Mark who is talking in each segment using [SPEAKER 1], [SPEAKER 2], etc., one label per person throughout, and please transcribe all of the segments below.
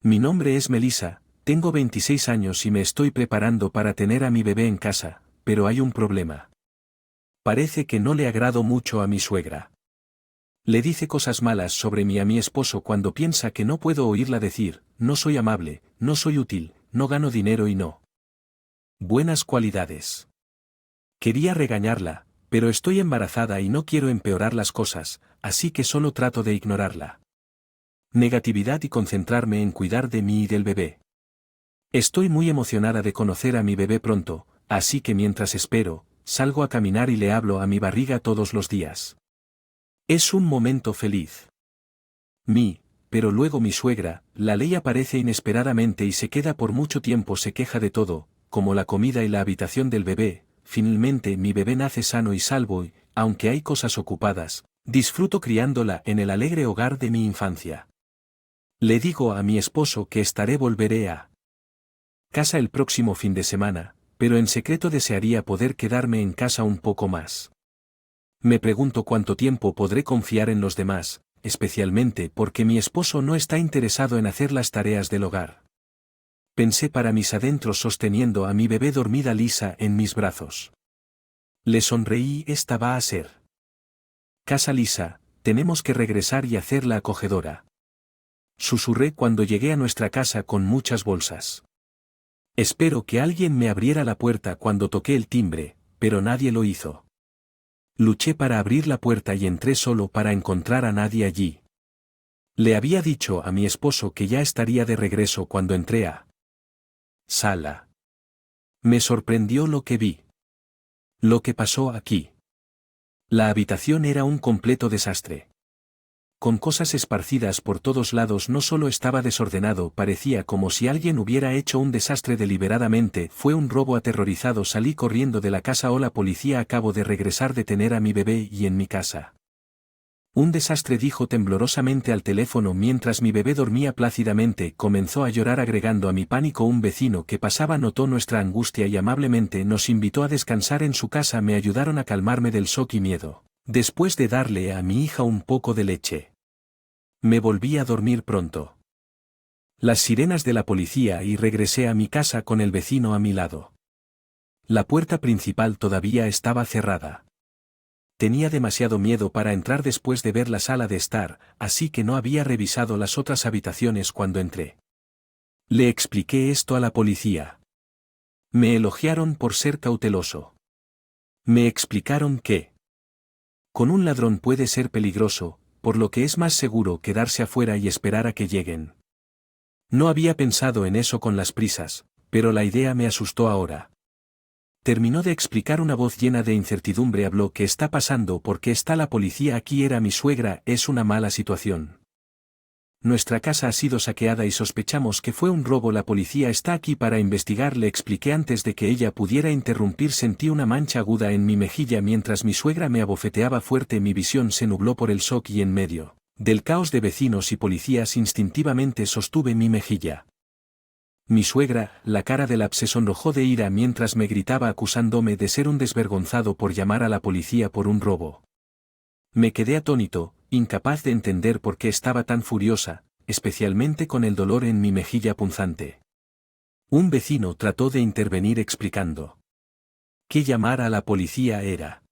[SPEAKER 1] Mi nombre es Melissa, tengo 26 años y me estoy preparando para tener a mi bebé en casa, pero hay un problema. Parece que no le agrado mucho a mi suegra. Le dice cosas malas sobre mí a mi esposo cuando piensa que no puedo oírla decir, no soy amable, no soy útil, no gano dinero y no. Buenas cualidades. Quería regañarla, pero estoy embarazada y no quiero empeorar las cosas, así que solo trato de ignorarla. Negatividad y concentrarme en cuidar de mí y del bebé. Estoy muy emocionada de conocer a mi bebé pronto, así que mientras espero, salgo a caminar y le hablo a mi barriga todos los días. Es un momento feliz. Pero luego mi suegra, la ley aparece inesperadamente y se queda por mucho tiempo, se queja de todo, como la comida y la habitación del bebé. Finalmente mi bebé nace sano y salvo y, aunque hay cosas ocupadas, disfruto criándola en el alegre hogar de mi infancia. Le digo a mi esposo que volveré a casa el próximo fin de semana, pero en secreto desearía poder quedarme en casa un poco más. Me pregunto cuánto tiempo podré confiar en los demás, especialmente porque mi esposo no está interesado en hacer las tareas del hogar. Pensé para mis adentros sosteniendo a mi bebé dormida lisa en mis brazos. Le sonreí, esta va a ser casa lisa, tenemos que regresar y hacerla acogedora. Susurré cuando llegué a nuestra casa con muchas bolsas. Espero que alguien me abriera la puerta cuando toqué el timbre, pero nadie lo hizo. Luché para abrir la puerta y entré solo para encontrar a nadie allí. Le había dicho a mi esposo que ya estaría de regreso cuando entré a sala. Me sorprendió lo que vi. Lo que pasó aquí. La habitación era un completo desastre. Con cosas esparcidas por todos lados, no solo estaba desordenado, parecía como si alguien hubiera hecho un desastre deliberadamente. Fue un robo. Aterrorizado salí corriendo de la casa. Hola policía, acabo de regresar de tener a mi bebé y en mi casa. Un desastre, dijo temblorosamente al teléfono mientras mi bebé dormía plácidamente. Comenzó a llorar. Agregando a mi pánico, un vecino que pasaba notó nuestra angustia y amablemente nos invitó a descansar en su casa. Me ayudaron a calmarme del shock y miedo. Después de darle a mi hija un poco de leche, me volví a dormir pronto. Las sirenas de la policía y regresé a mi casa con el vecino a mi lado. La puerta principal todavía estaba cerrada. Tenía demasiado miedo para entrar después de ver la sala de estar, así que no había revisado las otras habitaciones cuando entré. Le expliqué esto a la policía. Me elogiaron por ser cauteloso. Me explicaron que con un ladrón puede ser peligroso, por lo que es más seguro quedarse afuera y esperar a que lleguen. No había pensado en eso con las prisas, pero la idea me asustó ahora. Terminó de explicar. Una voz llena de incertidumbre habló. ¿Qué está pasando? ¿Por qué está la policía aquí? Era mi suegra. Es una mala situación. Nuestra casa ha sido saqueada y sospechamos que fue un robo. La policía está aquí para investigar, le expliqué antes de que ella pudiera interrumpir. Sentí una mancha aguda en mi mejilla mientras mi suegra me abofeteaba fuerte. Mi visión se nubló por el shock y en medio del caos de vecinos y policías instintivamente sostuve mi mejilla. Mi suegra, la cara de Lab se sonrojó de ira mientras me gritaba acusándome de ser un desvergonzado por llamar a la policía por un robo. Me quedé atónito, incapaz de entender por qué estaba tan furiosa, especialmente con el dolor en mi mejilla punzante. Un vecino trató de intervenir explicando que llamar a la policía era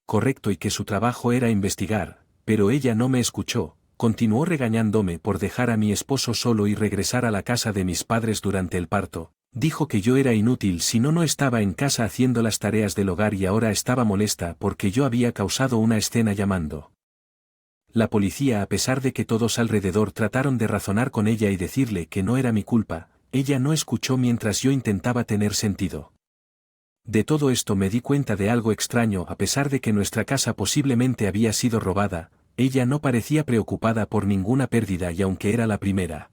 [SPEAKER 1] correcto y que su trabajo era investigar, pero ella no me escuchó. Continuó regañándome por dejar a mi esposo solo y regresar a la casa de mis padres durante el parto. Dijo que yo era inútil si no estaba en casa haciendo las tareas del hogar y ahora estaba molesta porque yo había causado una escena llamando. La policía, a pesar de que todos alrededor trataron de razonar con ella y decirle que no era mi culpa, ella no escuchó mientras yo intentaba tener sentido. De todo esto me di cuenta de algo extraño. A pesar de que nuestra casa posiblemente había sido robada, ella no parecía preocupada por ninguna pérdida y aunque era la primera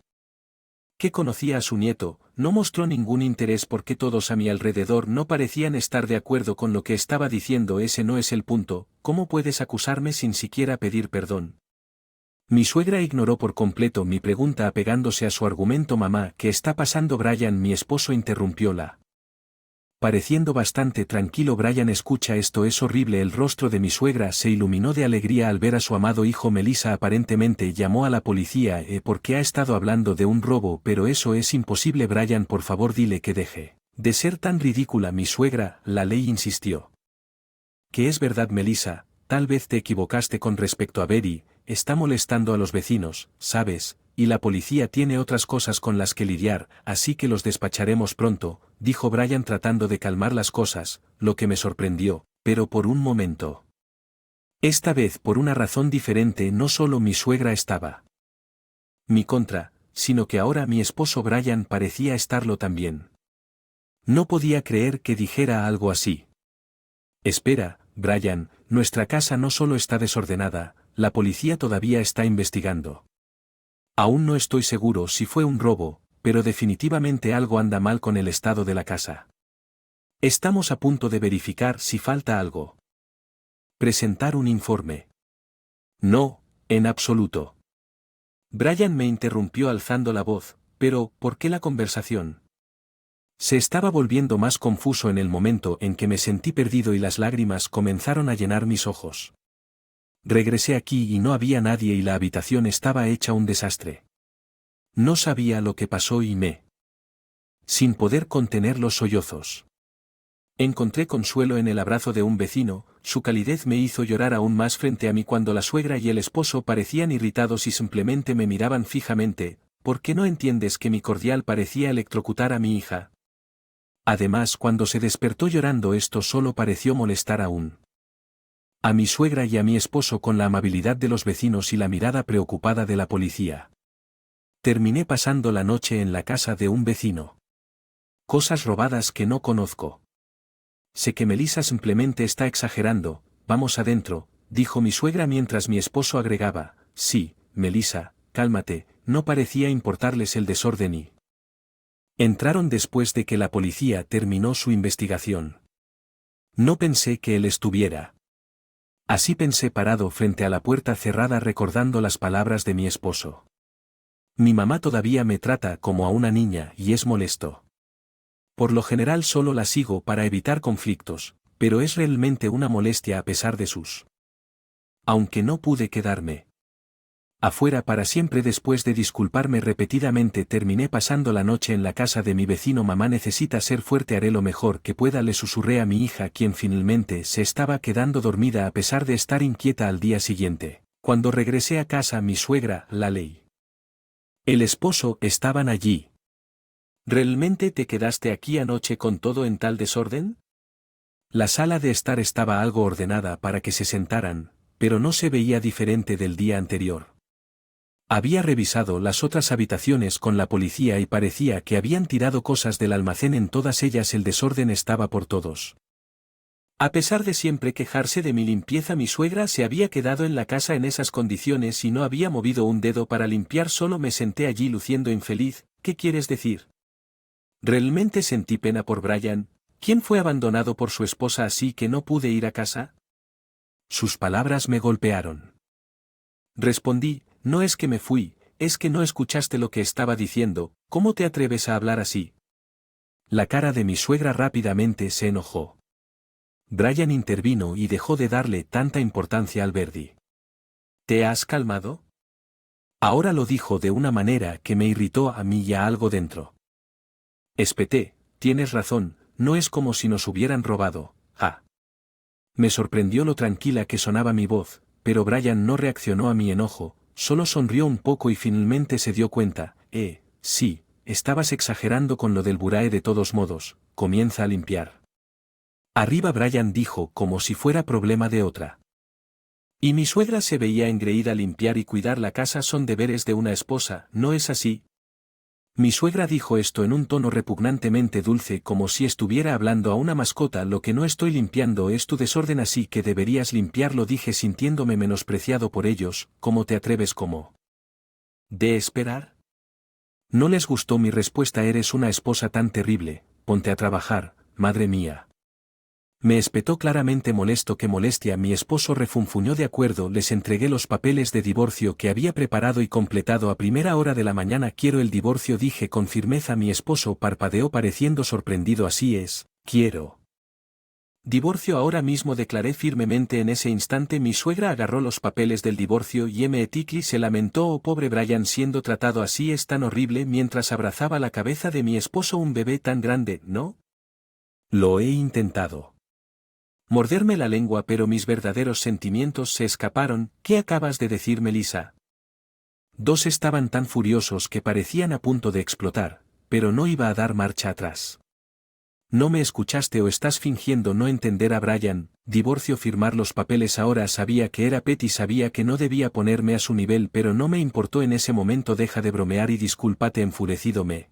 [SPEAKER 1] que conocía a su nieto, no mostró ningún interés porque todos a mi alrededor no parecían estar de acuerdo con lo que estaba diciendo. Ese no es el punto. ¿Cómo puedes acusarme sin siquiera pedir perdón? Mi suegra ignoró por completo mi pregunta apegándose a su argumento. Mamá, ¿qué está pasando? Brian, mi esposo, interrumpió la Pareciendo bastante tranquilo, Brian, escucha esto, es horrible. El rostro de mi suegra se iluminó de alegría al ver a su amado hijo. Melissa aparentemente llamó a la policía porque ha estado hablando de un robo, pero eso es imposible. Brian, por favor dile que deje de ser tan ridícula. Mi suegra, la ley, insistió. Que es verdad, Melissa, tal vez te equivocaste con respecto a Betty, está molestando a los vecinos, ¿sabes? Y la policía tiene otras cosas con las que lidiar, así que los despacharemos pronto, dijo Brian tratando de calmar las cosas, lo que me sorprendió, pero por un momento. Esta vez por una razón diferente. No solo mi suegra estaba mi contra, sino que ahora mi esposo Brian parecía estarlo también. No podía creer que dijera algo así. Espera, Brian, nuestra casa no solo está desordenada, la policía todavía está investigando. Aún no estoy seguro si fue un robo, pero definitivamente algo anda mal con el estado de la casa. Estamos a punto de verificar si falta algo. Presentar un informe. No, en absoluto. Brian me interrumpió alzando la voz, pero, ¿por qué la conversación? Se estaba volviendo más confuso en el momento en que me sentí perdido y las lágrimas comenzaron a llenar mis ojos. Regresé aquí y no había nadie y la habitación estaba hecha un desastre. No sabía lo que pasó y sin poder contener los sollozos. Encontré consuelo en el abrazo de un vecino, su calidez me hizo llorar aún más frente a mí cuando la suegra y el esposo parecían irritados y simplemente me miraban fijamente. ¿Por qué no entiendes que mi cordial parecía electrocutar a mi hija? Además, cuando se despertó llorando, esto solo pareció molestar aún a mi suegra y a mi esposo con la amabilidad de los vecinos y la mirada preocupada de la policía. Terminé pasando la noche en la casa de un vecino. Cosas robadas que no conozco. Sé que Melissa simplemente está exagerando. Vamos adentro, dijo mi suegra mientras mi esposo agregaba, sí, Melissa, cálmate, no parecía importarles el desorden y entraron después de que la policía terminó su investigación. No pensé que él estuviera. Así pensé parado frente a la puerta cerrada recordando las palabras de mi esposo. Mi mamá todavía me trata como a una niña y es molesto. Por lo general solo la sigo para evitar conflictos, pero es realmente una molestia a pesar de sus. Aunque no pude quedarme afuera para siempre después de disculparme repetidamente, terminé pasando la noche en la casa de mi vecino. Mamá necesita ser fuerte, haré lo mejor que pueda, le susurré a mi hija, quien finalmente se estaba quedando dormida a pesar de estar inquieta al día siguiente. Cuando regresé a casa, mi suegra, la ley, el esposo estaban allí. ¿Realmente te quedaste aquí anoche con todo en tal desorden? La sala de estar estaba algo ordenada para que se sentaran, pero no se veía diferente del día anterior. Había revisado las otras habitaciones con la policía y parecía que habían tirado cosas del almacén en todas ellas. El desorden estaba por todos. A pesar de siempre quejarse de mi limpieza, mi suegra se había quedado en la casa en esas condiciones y no había movido un dedo para limpiar. Solo me senté allí luciendo infeliz. ¿Qué quieres decir? Realmente sentí pena por Brian, quien fue abandonado por su esposa así que no pude ir a casa. Sus palabras me golpearon. Respondí, no es que me fui, es que no escuchaste lo que estaba diciendo. ¿Cómo te atreves a hablar así? La cara de mi suegra rápidamente se enojó. Brian intervino y dejó de darle tanta importancia al Verdi. ¿Te has calmado? Ahora lo dijo de una manera que me irritó a mí y a algo dentro. Espeté, tienes razón, no es como si nos hubieran robado, ja. Me sorprendió lo tranquila que sonaba mi voz, pero Brian no reaccionó a mi enojo, solo sonrió un poco y finalmente se dio cuenta. Sí, estabas exagerando con lo del burae. De todos modos, comienza a limpiar. Arriba, Brian dijo como si fuera problema de otra. Y mi suegra se veía engreída. Limpiar y cuidar la casa son deberes de una esposa, ¿no es así? Mi suegra dijo esto en un tono repugnantemente dulce, como si estuviera hablando a una mascota. Lo que no estoy limpiando es tu desorden, así que deberías limpiarlo, dije sintiéndome menospreciado por ellos. ¿Cómo te atreves? ¿Cómo? ¿De esperar? No les gustó mi respuesta. Eres una esposa tan terrible, ponte a trabajar, madre mía. Me espetó claramente molesto. ¿Qué molestia? Mi esposo refunfuñó. De acuerdo, les entregué los papeles de divorcio que había preparado y completado a primera hora de la mañana. Quiero el divorcio, dije con firmeza. Mi esposo parpadeó pareciendo sorprendido. Así es, Quiero divorcio ahora mismo, declaré firmemente. En ese instante mi suegra agarró los papeles del divorcio y Tickley se lamentó: oh, pobre Brian, siendo tratado así es tan horrible, mientras abrazaba la cabeza de mi esposo. Un bebé tan grande, ¿no? Lo he intentado morderme la lengua, pero mis verdaderos sentimientos se escaparon. ¿Qué acabas de decir, Melissa? Dos estaban tan furiosos que parecían a punto de explotar, pero no iba a dar marcha atrás. ¿No me escuchaste o estás fingiendo no entender a Brian? Divorcio, firmar los papeles. Ahora sabía que era Petty, sabía que no debía ponerme a su nivel, pero no me importó en ese momento. Deja de bromear y discúlpate. Enfurecido me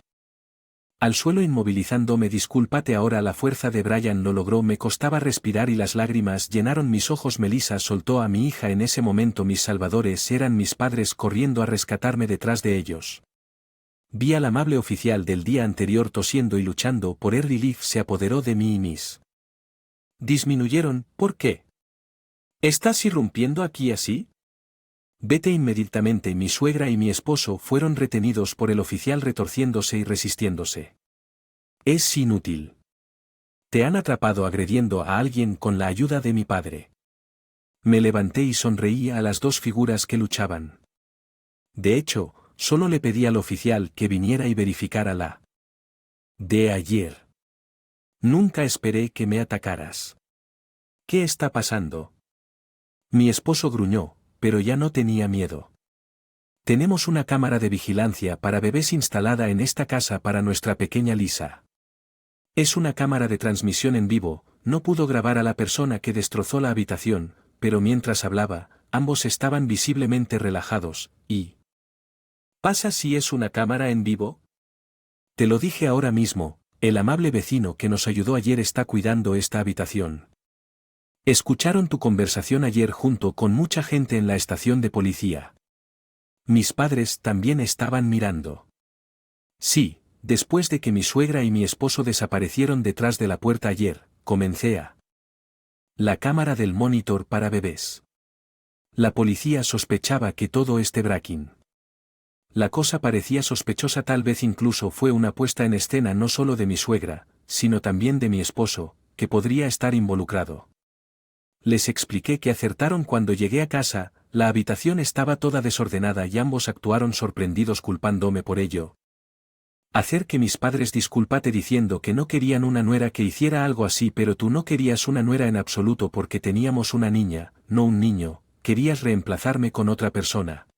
[SPEAKER 1] al suelo, inmovilizándome. Discúlpate ahora. La fuerza de Brian lo logró. Me costaba respirar y las lágrimas llenaron mis ojos. Melissa soltó a mi hija. En ese momento mis salvadores eran mis padres, corriendo a rescatarme. Detrás de ellos vi al amable oficial del día anterior tosiendo y luchando por el relief. Se apoderó de mí y mis disminuyeron. ¿Por qué estás irrumpiendo aquí así? Vete inmediatamente. Mi suegra y mi esposo fueron retenidos por el oficial, retorciéndose y resistiéndose. Es inútil. Te han atrapado agrediendo a alguien con la ayuda de mi padre. Me levanté y sonreí a las dos figuras que luchaban. De hecho, solo le pedí al oficial que viniera y verificara la de ayer. Nunca esperé que me atacaras. ¿Qué está pasando? Mi esposo gruñó, pero ya no tenía miedo. Tenemos una cámara de vigilancia para bebés instalada en esta casa para nuestra pequeña Lisa. Es una cámara de transmisión en vivo. No pudo grabar a la persona que destrozó la habitación, pero mientras hablaba, ambos estaban visiblemente relajados. ¿Y pasa si es una cámara en vivo? Te lo dije ahora mismo, el amable vecino que nos ayudó ayer está cuidando esta habitación. Escucharon tu conversación ayer junto con mucha gente en la estación de policía. Mis padres también estaban mirando. Sí, después de que mi suegra y mi esposo desaparecieron detrás de la puerta ayer, comencé a la cámara del monitor para bebés. La policía sospechaba que todo este breaking. La cosa parecía sospechosa. Tal vez incluso fue una puesta en escena no solo de mi suegra, sino también de mi esposo, que podría estar involucrado. Les expliqué que acertaron. Cuando llegué a casa, la habitación estaba toda desordenada y ambos actuaron sorprendidos, culpándome por ello. Hacer que mis padres disculpate diciendo que no querían una nuera que hiciera algo así, pero tú no querías una nuera en absoluto porque teníamos una niña, no un niño, querías reemplazarme con otra persona.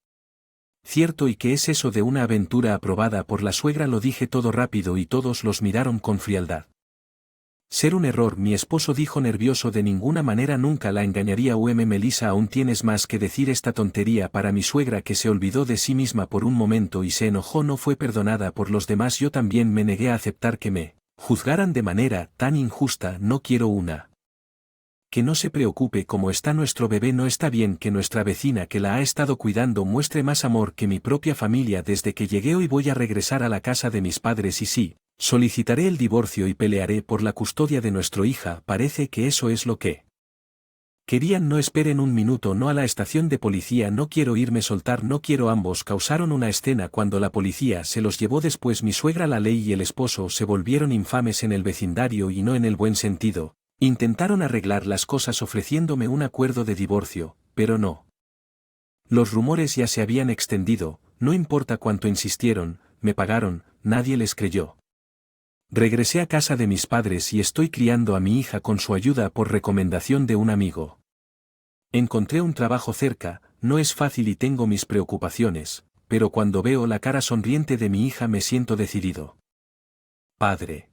[SPEAKER 1] Cierto, ¿y qué es eso de una aventura aprobada por la suegra? Lo dije todo rápido y todos los miraron con frialdad. Ser un error, mi esposo dijo nervioso. De ninguna manera, nunca la engañaría. Melissa, aún tienes más que decir. Esta tontería para mi suegra, que se olvidó de sí misma por un momento y se enojó, no fue perdonada por los demás. Yo también me negué a aceptar que me juzgaran de manera tan injusta. No quiero una. Que no se preocupe, como está nuestro bebé. No está bien que nuestra vecina que la ha estado cuidando muestre más amor que mi propia familia desde que llegué. Hoy voy a regresar a la casa de mis padres y sí, solicitaré el divorcio y pelearé por la custodia de nuestra hija. Parece que eso es lo que querían. No esperen un minuto. No a la estación de policía. No quiero irme. Soltar. No quiero. Ambos causaron una escena cuando la policía se los llevó. Después mi suegra, la ley y el esposo se volvieron infames en el vecindario, y no en el buen sentido. Intentaron arreglar las cosas ofreciéndome un acuerdo de divorcio, pero no. Los rumores ya se habían extendido. No importa cuánto insistieron, me pagaron, nadie les creyó. Regresé a casa de mis padres y estoy criando a mi hija con su ayuda por recomendación de un amigo. Encontré un trabajo cerca. No es fácil y tengo mis preocupaciones, pero cuando veo la cara sonriente de mi hija me siento decidido. Padre.